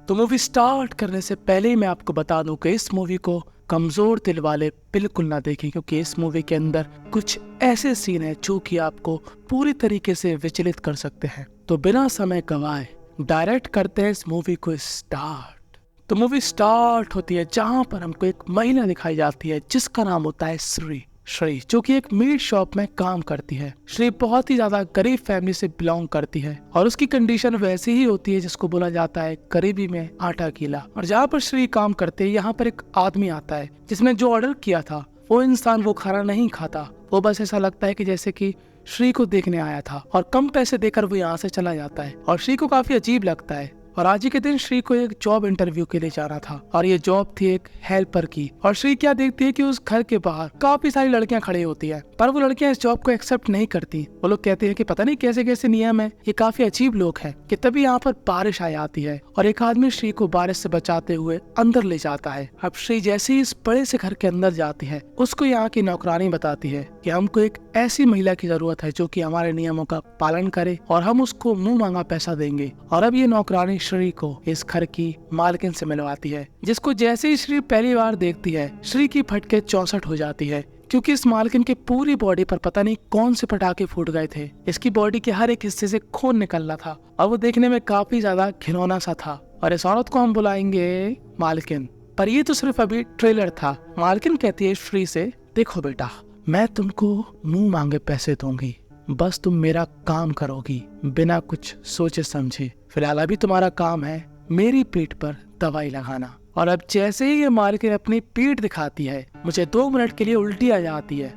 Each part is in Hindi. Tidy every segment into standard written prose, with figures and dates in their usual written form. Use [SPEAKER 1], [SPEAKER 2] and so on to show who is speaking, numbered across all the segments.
[SPEAKER 1] तो मूवी स्टार्ट करने से पहले ही मैं आपको बता दूं कि इस मूवी को कमजोर दिल वाले बिल्कुल ना देखें, क्योंकि इस मूवी के अंदर कुछ ऐसे सीन है जो कि आपको पूरी तरीके से विचलित कर सकते हैं। तो बिना समय गवाए डायरेक्ट करते हैं इस मूवी को स्टार्ट। तो मूवी स्टार्ट होती है जहां पर हमको एक महिला दिखाई जाती है जिसका नाम होता है श्री, जो कि एक मीट शॉप में काम करती है। श्री बहुत ही ज्यादा गरीब फैमिली से बिलोंग करती है और उसकी कंडीशन वैसी ही होती है जिसको बोला जाता है गरीबी में आटा गीला। और जहाँ पर श्री काम करते हैं यहाँ पर एक आदमी आता है जिसने जो ऑर्डर किया था वो इंसान वो खाना नहीं खाता। वो बस ऐसा लगता है कि जैसे कि श्री को देखने आया था और कम पैसे देकर वो यहाँ से चला जाता है और श्री को काफी अजीब लगता है। और आज ही के दिन श्री को एक जॉब इंटरव्यू के लिए जाना था और ये जॉब थी एक हेल्पर की। और श्री क्या देखती है कि उस घर के बाहर काफी सारी लड़कियां खड़ी होती है, पर वो लड़कियां इस जॉब को एक्सेप्ट नहीं करती। वो लोग कहते हैं कि पता नहीं कैसे कैसे नियम है, ये काफी अजीब लोग हैं। कि तभी यहाँ पर बारिश आ जाती है और एक आदमी श्री को बारिश से बचाते हुए अंदर ले जाता है। अब श्री जैसे ही इस बड़े से घर के अंदर जाती है उसको यहाँ की नौकरानी बताती है कि हमको एक ऐसी महिला की जरूरत है जो कि हमारे नियमों का पालन करे और हम उसको मुंह मांगा पैसा देंगे। और अब ये नौकरानी श्री को इस घर की मालकिन से मिलवाती है, जिसको जैसे ही श्री पहली बार देखती है श्री की फटके 64 हो जाती है, क्योंकि इस मालकिन की पूरी बॉडी पर पता नहीं कौन से पटाखे फूट गए थे। इसकी बॉडी के हर एक हिस्से से खून निकल रहा था और वो देखने में काफी ज्यादा घिनौना सा था। और इस औरत को हम बुलाएंगे मालकिन, पर ये तो सिर्फ अभी ट्रेलर था। मालकिन कहती है श्री से, देखो बेटा, मैं तुमको मुंह मांगे पैसे दूंगी, बस तुम मेरा काम करोगी बिना कुछ सोचे समझे। फिलहाल अभी तुम्हारा काम है मेरी पीठ पर दवाई लगाना। और अब जैसे ही ये मालकिन अपनी पीठ दिखाती है मुझे 2 मिनट के लिए उल्टी आ जाती है,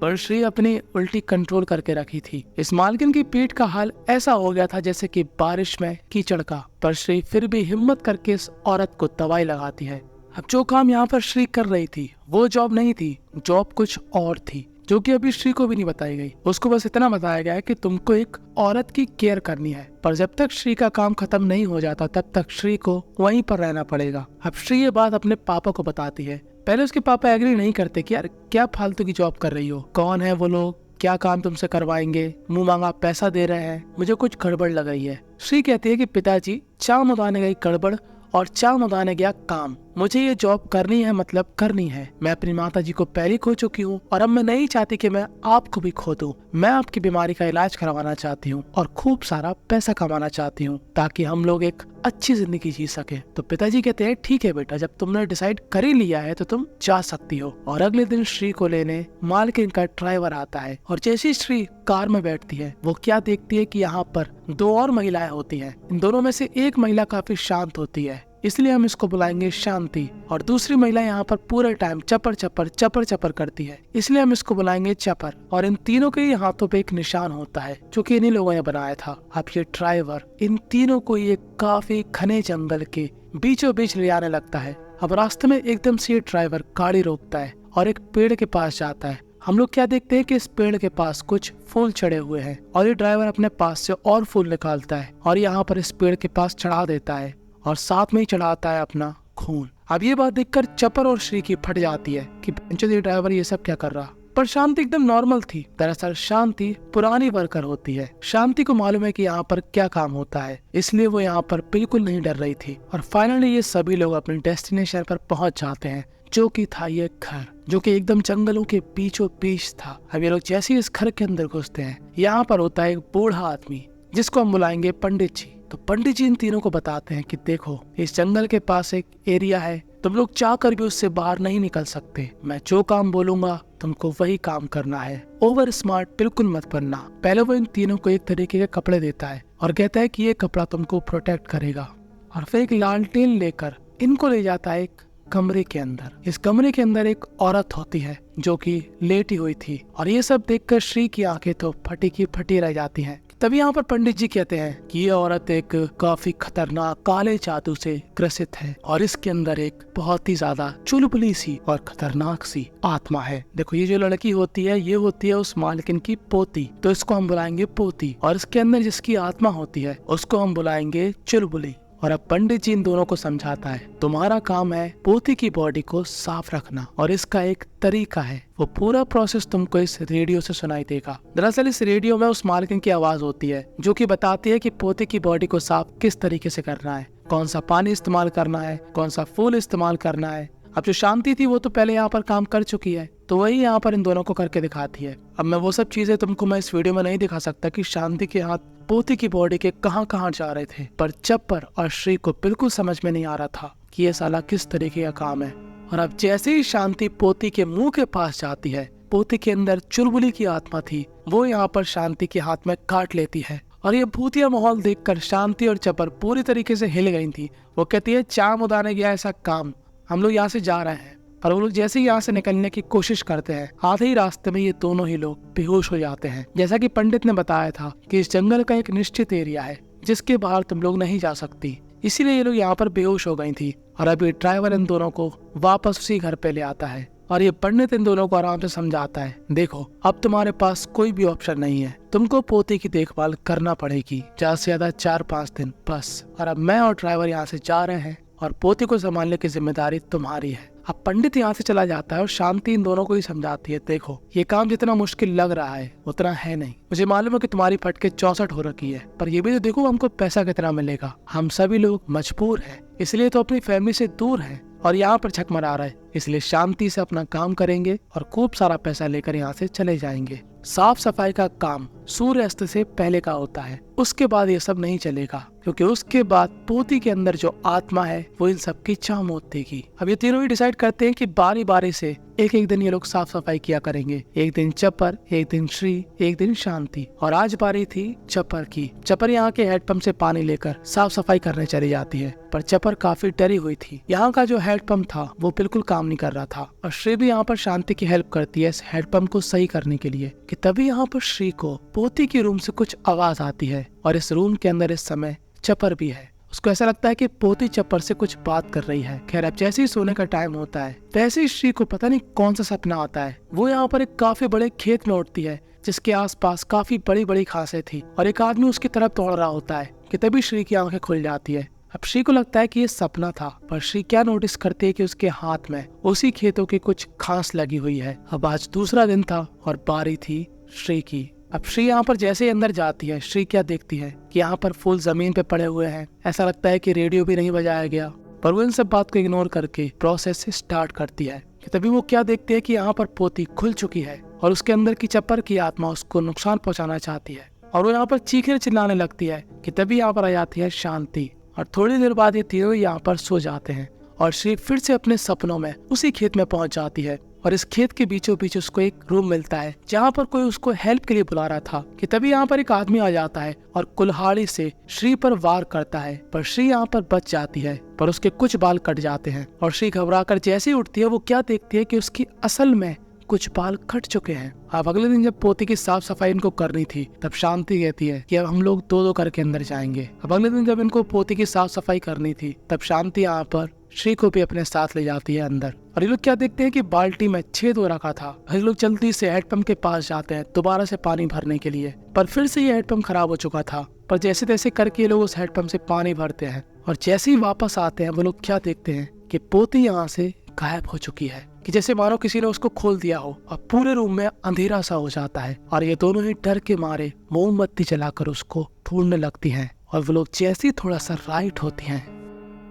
[SPEAKER 1] पर श्री अपनी उल्टी कंट्रोल करके रखी थी। इस मालकिन की पीठ का हाल ऐसा हो गया था जैसे कि बारिश में कीचड़ का, पर श्री फिर भी हिम्मत करके इस औरत को दवाई लगाती है। अब जो काम यहाँ पर श्री कर रही थी वो जॉब नहीं थी, जॉब कुछ और थी जो कि अभी श्री को भी नहीं बताई गई। उसको बस इतना बताया गया है कि तुमको एक औरत की केयर करनी है, पर जब तक श्री का काम खत्म नहीं हो जाता तब तक श्री को वहीं पर रहना पड़ेगा। अब श्री ये बात अपने पापा को बताती है। पहले उसके पापा एग्री नहीं करते कि यार क्या फालतू की जॉब कर रही हो, कौन है वो लोग, क्या काम तुमसे करवाएंगे, मुंह मांगा पैसा दे रहे हैं, मुझे कुछ गड़बड़ लग रही है। श्री कहती है कि पिताजी, चाम उदाने गई गड़बड़ और चाम उदाने गया काम, मुझे ये जॉब करनी है, मतलब करनी है। मैं अपनी माता जी को पहले खो चुकी हूँ और अब मैं नहीं चाहती कि मैं आपको भी खो दूं। मैं आपकी बीमारी का इलाज करवाना चाहती हूँ और खूब सारा पैसा कमाना चाहती हूँ ताकि हम लोग एक अच्छी जिंदगी जी सके। तो पिताजी कहते हैं ठीक है बेटा, जब तुमने डिसाइड कर ही लिया है तो तुम जा सकती हो। और अगले दिन श्री को लेने मालकिन का ड्राइवर आता है और जैसे श्री कार में बैठती है वो क्या देखती है कि यहाँ पर 2 और महिलाएं होती हैं। इन दोनों में से एक महिला काफी शांत होती है, इसलिए हम इसको बुलाएंगे शांति, और दूसरी महिला यहाँ पर पूरे टाइम चपर चपर करती है, इसलिए हम इसको बुलाएंगे चपर। और इन तीनों के हाथों पे एक निशान होता है जो कि इन्हीं लोगों ने बनाया था। अब ये ड्राइवर इन तीनों को ये काफी घने जंगल के बीचों बीच ले आने लगता है। अब रास्ते में एकदम से ये ड्राइवर गाड़ी रोकता है और एक पेड़ के पास जाता है। हम लोग क्या देखते हैं कि इस पेड़ के पास कुछ फूल चढ़े हुए हैं और ये ड्राइवर अपने पास से और फूल निकालता है और यहाँ पर इस पेड़ के पास चढ़ा देता है और साथ में ही चढ़ाता है अपना खून। अब ये बात देखकर चपर और श्री की फट जाती है कि ये ड्राइवर ये सब क्या कर रहा। पर शांति एकदम नॉर्मल थी। दरअसल शांति पुरानी वर्कर होती है। शांति को मालूम है कि यहाँ पर क्या काम होता है, इसलिए वो यहाँ पर बिल्कुल नहीं डर रही थी। और फाइनली ये सभी लोग अपने डेस्टिनेशन पर पहुंच जाते हैं, जो कि था ये घर, जो कि एकदम जंगलों के बीचों बीच था। अब ये लोग जैसे ही इस घर के अंदर घुसते हैं यहाँ पर होता है एक बूढ़ा आदमी जिसको हम बुलाएंगे पंडित जी। तो पंडित जी इन तीनों को बताते हैं कि देखो, इस जंगल के पास एक एरिया है, तुम लोग चाहकर भी उससे बाहर नहीं निकल सकते। मैं जो काम बोलूंगा तुमको वही काम करना है, ओवर स्मार्ट बिल्कुल मत बनना। पहले वो इन तीनों को एक तरीके के कपड़े देता है और कहता है कि ये कपड़ा तुमको प्रोटेक्ट करेगा। और फिर एक लालटेन लेकर इनको ले जाता है एक कमरे के अंदर। इस कमरे के अंदर एक औरत होती है जो कि लेटी हुई थी और ये सब देखकर श्री की आंखें तो फटी की फटी रह जाती हैं। तभी यहाँ पर पंडित जी कहते हैं कि ये औरत एक काफी खतरनाक काले जादू से ग्रसित है और इसके अंदर एक बहुत ही ज्यादा चुलबुली सी और खतरनाक सी आत्मा है। देखो, ये जो लड़की होती है ये होती है उस मालकिन की पोती, तो इसको हम बुलाएंगे पोती। और इसके अंदर जिसकी आत्मा होती है उसको हम बुलाएंगे चुलबुली। और अब पंडित जी इन दोनों को समझाता है, तुम्हारा काम है पोती की बॉडी को साफ रखना और इसका एक तरीका है। वो पूरा प्रोसेस तुमको इस रेडियो से सुनाई देगा। दरअसल इस रेडियो में उस मालकिन की आवाज होती है जो कि बताती है कि पोती की बॉडी को साफ किस तरीके से करना है। कौन सा पानी इस्तेमाल करना है, कौन सा फूल इस्तेमाल करना है। अब जो शांति थी वो तो पहले यहाँ पर काम कर चुकी है, तो वही यहाँ पर इन दोनों को करके दिखाती है। अब मैं वो सब चीजें तुमको मैं इस वीडियो में नहीं दिखा सकता कि शांति के हाथ पोती की बॉडी के कहां कहां जा रहे थे, पर चप्पर और श्री को बिल्कुल समझ में नहीं आ रहा था कि ये साला किस तरीके का काम है। और अब जैसे ही शांति पोती के मुंह के पास जाती है, पोती के अंदर चुलबुली की आत्मा थी वो यहाँ पर शांति के हाथ में काट लेती है। और ये भूतिया माहौल देखकर शांति और चप्पर पूरी तरीके से हिल गई थी। वो कहती है चाम उदाने गया ऐसा काम, हम लोग यहाँ से जा रहे हैं। पर वो लोग जैसे ही यहाँ से निकलने की कोशिश करते हैं, आधे ही रास्ते में ये दोनों ही लोग बेहोश हो जाते हैं। जैसा कि पंडित ने बताया था कि इस जंगल का एक निश्चित एरिया है जिसके बाहर तुम लोग नहीं जा सकती, इसीलिए ये लोग यहाँ पर बेहोश हो गई थी। और अभी ड्राइवर इन दोनों को वापस उसी घर पे ले आता है और ये पंडित इन दोनों को आराम से समझाता है, देखो अब तुम्हारे पास कोई भी ऑप्शन नहीं है, तुमको पोते की देखभाल करना पड़ेगी, ज्यादा से ज्यादा 4-5 दिन बस। और अब मैं और ड्राइवर यहाँ से जा रहे हैं और पोते को संभालने की जिम्मेदारी तुम्हारी है। अब पंडित यहाँ से चला जाता है और शांति इन दोनों को ही समझाती है, देखो ये काम जितना मुश्किल लग रहा है उतना है नहीं। मुझे मालूम है कि तुम्हारी फटके 64 हो रखी है, पर ये भी तो देखो हमको पैसा कितना मिलेगा। हम सभी लोग मजबूर हैं, इसलिए तो अपनी फैमिली से दूर हैं और यहाँ पर छक मरा रहा है, इसलिए शांति से अपना काम करेंगे और खूब सारा पैसा लेकर यहाँ से चले जाएंगे। साफ सफाई का काम सूर्यास्त से पहले का होता है, उसके बाद ये सब नहीं चलेगा, क्योंकि उसके बाद पोती के अंदर जो आत्मा है वो इन सब की चामोत देगी। अब ये तीनों ही डिसाइड करते हैं कि बारी बारी से एक एक दिन ये लोग साफ सफाई किया करेंगे। एक दिन चप्पर, एक दिन श्री, एक दिन शांति। और आज बारी थी चप्पर की। चप्पर यहाँ के हेडपंप से पानी लेकर साफ सफाई करने चली जाती है, पर चप्पर काफी डरी हुई थी। यहाँ का जो हेडपंप था वो बिल्कुल काम नहीं कर रहा था और श्री भी यहाँ पर शांति की हेल्प करती है इस हेडपंप को सही करने के लिए। कि तभी यहाँ पर श्री को पोती के रूम से कुछ आवाज आती है और इस रूम के अंदर इस समय चप्पर भी है। उसको ऐसा लगता है कि पोती चप्पर से कुछ बात कर रही है। खैर अब जैसे ही सोने का टाइम होता है वैसे ही श्री को पता नहीं कौन सा सपना आता है। वो यहाँ पर एक काफी बड़े खेत में उठती है जिसके आसपास काफी बड़ी बड़ी घासें थी और एक आदमी उसकी तरफ दौड़ रहा होता है। कि तभी श्री की आंखें खुल जाती है। अब श्री को लगता है कि ये सपना था, पर श्री क्या नोटिस करती है कि उसके हाथ में उसी खेतों की कुछ घास लगी हुई है। अब आज दूसरा दिन था और बारी थी श्री की। अब श्री यहाँ पर जैसे ही अंदर जाती है, श्री क्या देखती है कि यहाँ पर फूल जमीन पे पड़े हुए हैं। ऐसा लगता है कि रेडियो भी नहीं बजाया गया, पर वो इन सब बात को इग्नोर करके प्रोसेस से स्टार्ट करती है। कि तभी वो क्या देखती है कि यहाँ पर पोती खुल चुकी है और उसके अंदर की चप्पर की आत्मा उसको नुकसान पहुंचाना चाहती है और वो यहाँ पर चीखने चिल्लाने लगती है। कि तभी यहाँ पर आ जाती है शांति और थोड़ी देर बाद ये तीनों यहाँ पर सो जाते हैं और श्री फिर से अपने सपनों में उसी खेत में पहुंच जाती है। और इस खेत के बीचों बीच उसको एक रूम मिलता है जहाँ पर कोई उसको हेल्प के लिए बुला रहा था। कि तभी यहाँ पर एक आदमी आ जाता है और कुल्हाड़ी से श्री पर वार करता है, पर श्री यहाँ पर बच जाती है, पर उसके कुछ बाल कट जाते हैं। और श्री घबराकर जैसे ही उठती है वो क्या देखती है कि उसकी असल में कुछ बाल कट चुके हैं। अब अगले दिन जब पोती की साफ सफाई इनको करनी थी तब शांति कहती है कि अब हम लोग 2-2 करके अंदर जाएंगे। अब अगले दिन जब इनको पोती की साफ सफाई करनी थी तब शांति यहाँ पर श्री को भी अपने साथ ले जाती है अंदर। और ये लोग क्या देखते हैं कि बाल्टी में छेद हो रखा था। ये लोग जल्दी से हेडपंप के पास जाते हैं दोबारा से पानी भरने के लिए, पर फिर से ये हेडपंप खराब हो चुका था। पर जैसे तैसे करके ये लोग उस हेडपंप से पानी भरते हैं और जैसे ही वापस आते हैं वो लोग क्या देखते हैं कि पोती यहाँ से गायब हो चुकी है। कि जैसे मानो किसी ने उसको खोल दिया हो और पूरे रूम में अंधेरा सा हो जाता है और ये दोनों ही डर के मारे मोमबत्ती जलाकर उसको ढूंढने लगती हैं। और वो लोग जैसे ही थोड़ा सा राइट होती हैं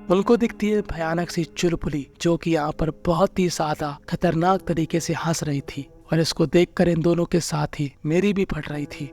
[SPEAKER 1] उनको दिखती है भयानक सी चुलबुली जो कि यहाँ पर बहुत ही ज्यादा खतरनाक तरीके से हंस रही थी। और इसको देखकर इन दोनों के साथ ही मेरी भी फट रही थी।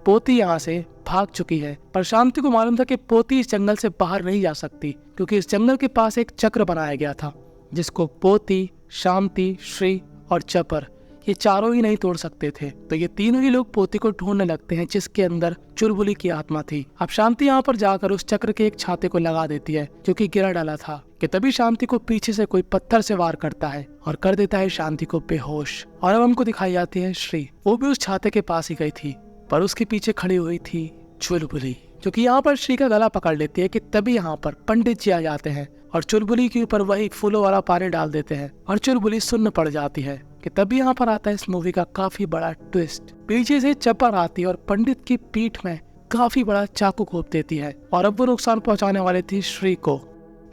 [SPEAKER 1] पोती यहाँ से भाग चुकी है, पर शांति को मालूम था कि पोती इस जंगल से बाहर नहीं जा सकती, क्योंकि इस जंगल के पास एक चक्र बनाया गया था जिसको पोती, शांति, श्री और चपर ये चारों ही नहीं तोड़ सकते थे। तो ये तीनों ही लोग पोती को ढूंढने लगते हैं जिसके अंदर चुलबुली की आत्मा थी। अब शांति यहाँ पर जाकर उस चक्र के एक छाते को लगा देती है जो कि गिरा डाला था। कि तभी शांति को पीछे से कोई पत्थर से वार करता है और कर देता है शांति को बेहोश। और अब हमको दिखाई जाती है श्री, वो भी उस छाते के पास ही गई थी, पर उसके पीछे खड़ी हुई थी चुलबुली, जो कि यहाँ पर श्री का गला पकड़ लेती है। कि तभी यहाँ पर पंडित जी आ जाते हैं और चुलबुली के ऊपर वही फूलों वाला पानी डाल देते हैं और चुलबुली सुन्न पड़ जाती है। कि तभी यहाँ पर आता है इस मूवी का काफी बड़ा ट्विस्ट। पीछे से चपर आती है और पंडित की पीठ में काफी बड़ा चाकू घोंप देती है और अब वो नुकसान पहुंचाने वाले थी श्री को।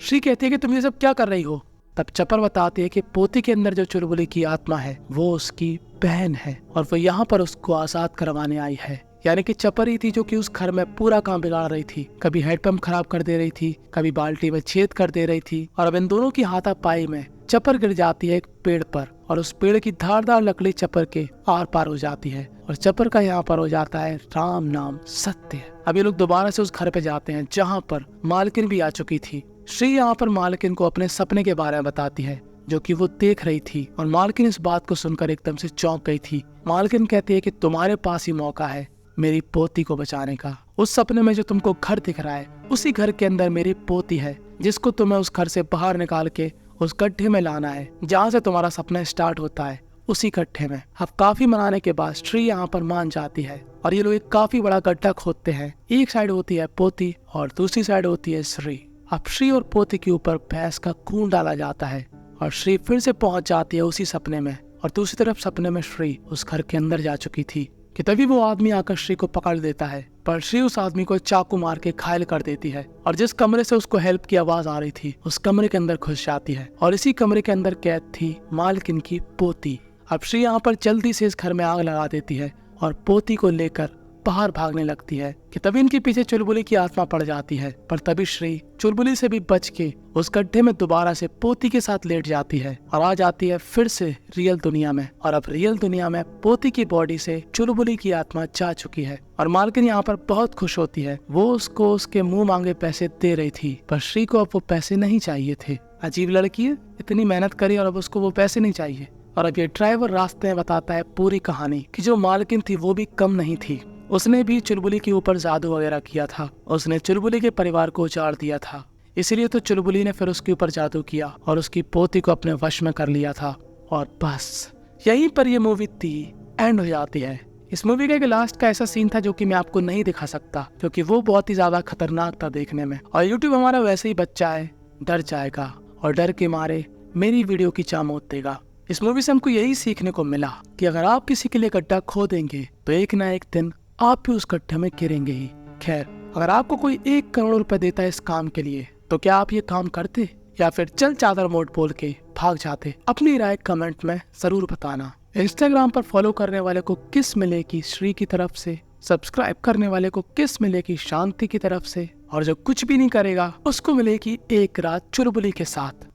[SPEAKER 1] श्री कहती है कि तुम ये सब क्या कर रही हो। तब चपर बताती है कि पोती के अंदर जो चुलबुली की आत्मा है वो उसकी बहन है और वो यहाँ पर उसको आजाद करवाने आई है। यानी कि चपर ही थी जो कि उस घर में पूरा काम बिगाड़ रही थी। कभी हेडपंप खराब कर दे रही थी, कभी बाल्टी में छेद कर दे रही थी। और अब इन दोनों की हाथापाई में चपर गिर जाती है एक पेड़ पर और उस पेड़ की धारदार लकड़ी चपर के आर पार हो जाती है और चपर का यहाँ पर हो जाता है राम नाम सत्य। अब ये लोग दोबारा से उस घर पे जाते हैं जहाँ पर मालकिन भी आ चुकी थी। श्री यहाँ पर मालकिन को अपने सपने के बारे में बताती है जो कि वो देख रही थी और मालकिन इस बात को सुनकर एकदम से चौंक गई थी। मालकिन कहती है कि तुम्हारे पास ही मौका है मेरी पोती को बचाने का। उस सपने में जो तुमको घर दिख रहा है उसी घर के अंदर मेरी पोती है जिसको तुम्हें उस घर से बाहर निकाल के उस गड्ढे में लाना है जहाँ से तुम्हारा सपना स्टार्ट होता है, उसी गड्ढे में। अब काफी मनाने के बाद श्री यहाँ पर मान जाती है और ये लोग एक काफी बड़ा गड्ढा खोदते हैं। एक साइड होती है पोती और दूसरी साइड होती है श्री। अब श्री और पोती के ऊपर भैंस का खून डाला जाता है और श्री फिर से पहुंच जाती है उसी सपने में। और दूसरी तरफ सपने में श्री उस घर के अंदर जा चुकी थी कि तभी वो आदमी आकर श्री को पकड़ देता है, पर श्री उस आदमी को चाकू मार के घायल कर देती है और जिस कमरे से उसको हेल्प की आवाज आ रही थी उस कमरे के अंदर घुस जाती है और इसी कमरे के अंदर कैद थी मालकिन की पोती। अब श्री यहाँ पर जल्दी से इस घर में आग लगा देती है और पोती को लेकर बाहर भागने लगती है कि तभी इनके पीछे चुलबुली की आत्मा पड़ जाती है। पर तभी श्री चुलबुली से भी बच के उस गड्ढे में दोबारा से पोती के साथ लेट जाती है और आ जाती है फिर से रियल दुनिया में। और अब रियल दुनिया में पोती की बॉडी से चुलबुली की आत्मा जा चुकी है और मालकिन यहाँ पर बहुत खुश होती है। वो उसको उसके मुंह मांगे पैसे दे रही थी पर श्री को अब वो पैसे नहीं चाहिए थे। अजीब लड़की है, इतनी मेहनत करी और अब उसको वो पैसे नहीं चाहिए। और अब ये ड्राइवर रास्ते में बताता है पूरी कहानी कि जो मालकिन थी वो भी कम नहीं थी, उसने भी चुलबुली के ऊपर जादू वगैरह किया था। उसने चुलबुली के परिवार को उजाड़ दिया था, इसीलिए तो चुलबुली ने फिर उसके ऊपर जादू किया और उसकी पोती को अपने वश में कर लिया था। और बस यहीं पर ये मूवी थी एंड हो जाती है। इस मूवी का एक लास्ट का ऐसा सीन था जो कि मैं आपको नहीं दिखा सकता क्योंकि वो बहुत ही ज्यादा खतरनाक था देखने में। और यूट्यूब हमारा वैसे ही बच्चा है, डर जाएगा और डर के मारे मेरी वीडियो की चामोत देगा। इस मूवी से हमको यही सीखने को मिला कि अगर आप किसी के लिए गड्ढा खोदेंगे तो एक ना एक दिन आप भी उस गड्ढे में गिरेंगे ही। खैर, अगर आपको कोई 1 करोड़ रुपए देता है इस काम के लिए तो क्या आप ये काम करते या फिर चल चादर मोड़ बोल के भाग जाते? अपनी राय कमेंट में जरूर बताना। इंस्टाग्राम पर फॉलो करने वाले को किस मिलेगी श्री की तरफ से, सब्सक्राइब करने वाले को किस मिलेगी शांति की तरफ से, और जो कुछ भी नहीं करेगा उसको मिलेगी एक रात चुलबुली के साथ।